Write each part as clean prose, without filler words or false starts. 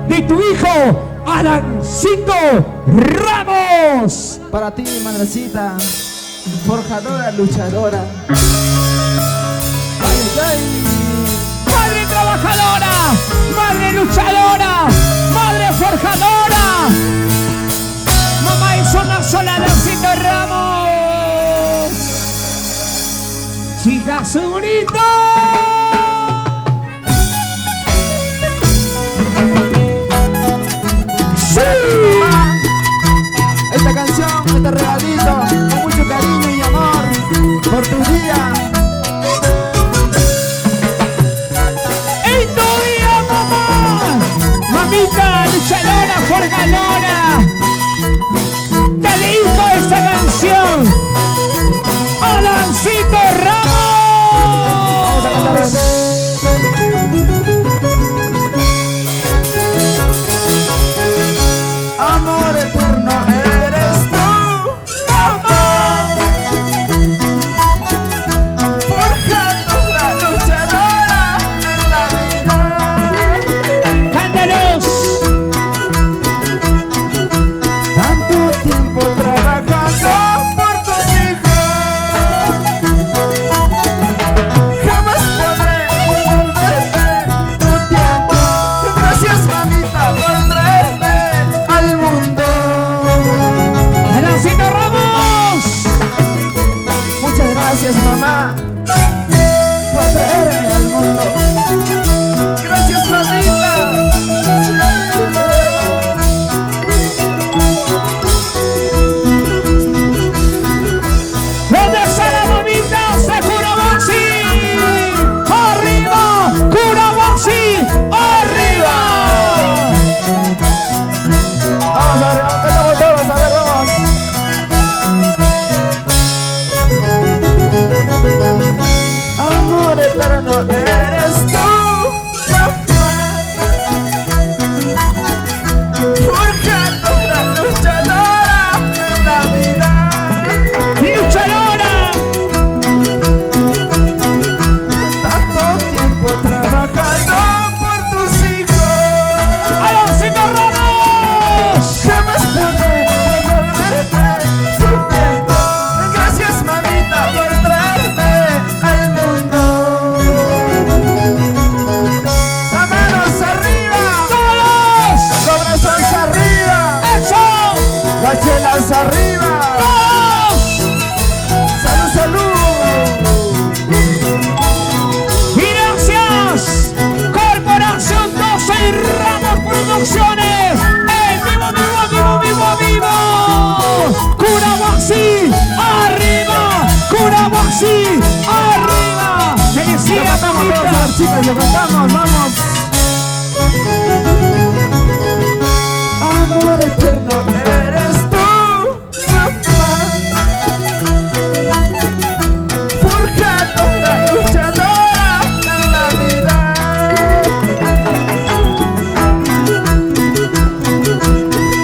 de tu hijo Alancito Ramos. Para ti, madrecita, forjadora, luchadora. Ay, ay. Madre trabajadora, madre luchadora, madre forjadora. Mamá es una sola, Alancito Ramos. Chicas bonitas. Esta canción, este regalito, con mucho cariño y amor por tu día. ¡En tu día, mamá! Mamita, luchadora, forjadora, te dedico esta canción. ¡Alancito Ramos! Vamos a cantar. Amor eterno eres tú, mamá, forjadora, luchadora en la vida. ¡Cántalos! Tanto tiempo trabajando por tus hijos, jamás podré devolverte tu tiempo. Gracias, mamita, por traerme al mundo. ¡Alancito Ramos! Muchas gracias, mamá, por traerme al mundo. Gracias, mamita. ¿Dónde está la mamita? ¡Se Curahuasi! ¡Arriba! ¡Curahuasi! ¡Arriba! Vamos a ver, estamos todos, a ver, vamos. Amor eterno eres tú, forjadora, luchadora en la vida. ¡Luchadora! Tanto tiempo trabajando por tus hijos, ¡Alancito Ramos! jamás podré devolverte tu tiempo. Gracias, mamita, por traerme al mundo. Las manos arriba, ¡Todos! los brazos arriba, ¡Eso! las chelas arriba. ¡Todos! Salud, salud. ¡Y gracias! Corporación 12 y Ramos Producciones. ¡Vivo, vivo, vivo, vivo, vivo! ¡Curahuasi! ¡Arriba! ¡Curahuasi! ¡Arriba! ¡Que Lo siga, cantamos todos, mamita! las chicas, lo cantamos, vamos. Amor eterno eres tú, mamá, forjadora, luchadora en la vida.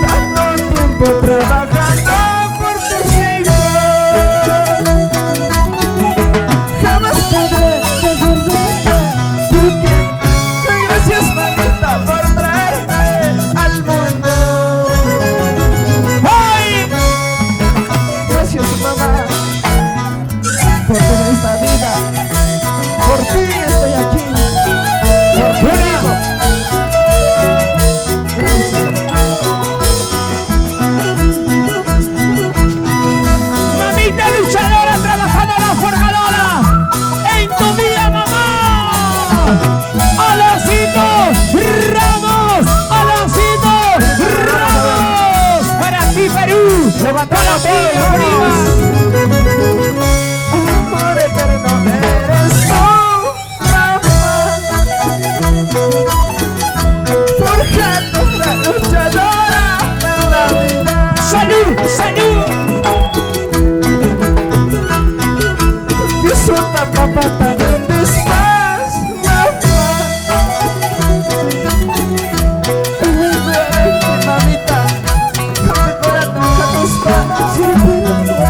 Tanto tiempo trabajando por tus hijos, jamás podré devolverte tu tiempo. Gracias, mamita, por traerme al mundo. ¡Ay! Gracias, mamá, por toda esta vida. Por ti estoy aquí. Por tu hijo. Mamita luchadora, trabajadora, forjadora. ¡En tu día, mamá! ¡Alancito Ramos! ¡Alancito Ramos! ¡Para ti, Perú! Levanta ¡Para la ti, mano, arriba! Amor eterno eres tú, mamá, forjadora, luchadora en la vida. ¡Salud! ¡Salud! Disfruta, papá, también estás, mamá. Mamita, recuerda tus padres.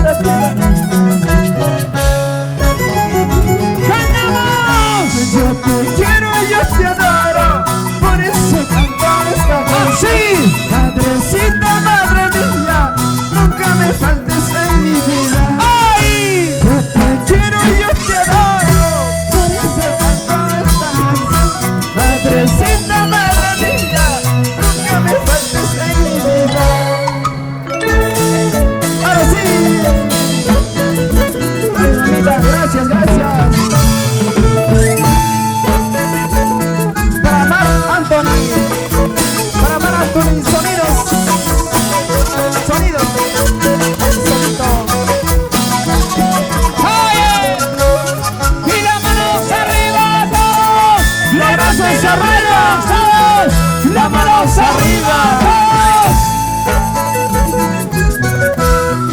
manos arriba. Todos.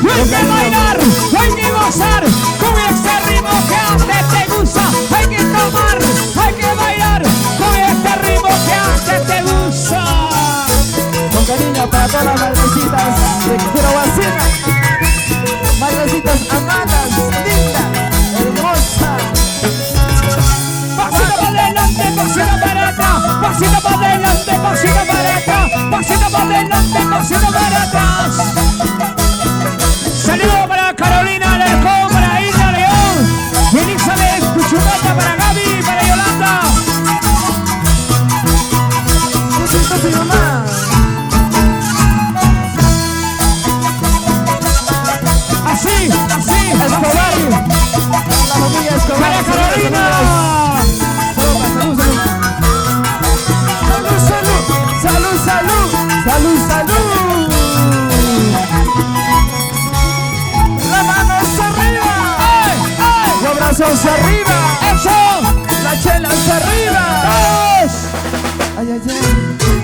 Y hay que bailar, hay que gozar con este ritmo que antes te gusta. Hay que tomar, hay que bailar con este ritmo que antes te gusta. Con cariño para todas las madrecitas de Curahuacina. Madrecitas amadas, lindas, hermosas. Pasito para adelante, pasito para atrás. Pasito para adelante, pasito para atrás. Pasito para adelante, pasito para atrás. Saludos para Carolina Alarcón, para Hilda León, y Elizabeth Cuchumata, para Gaby, para Yolanda. ¿Qué siento tu mamá? Así, así, Escobar. así. La familia Escobar. Para Carolina. Salud, salud. Salud, salud. Salud, salud. Las manos arriba. ¡Ay, ay! Los brazos arriba. ¡Eso! Las chelas arriba. ¡Todos! Ay, ay, ay.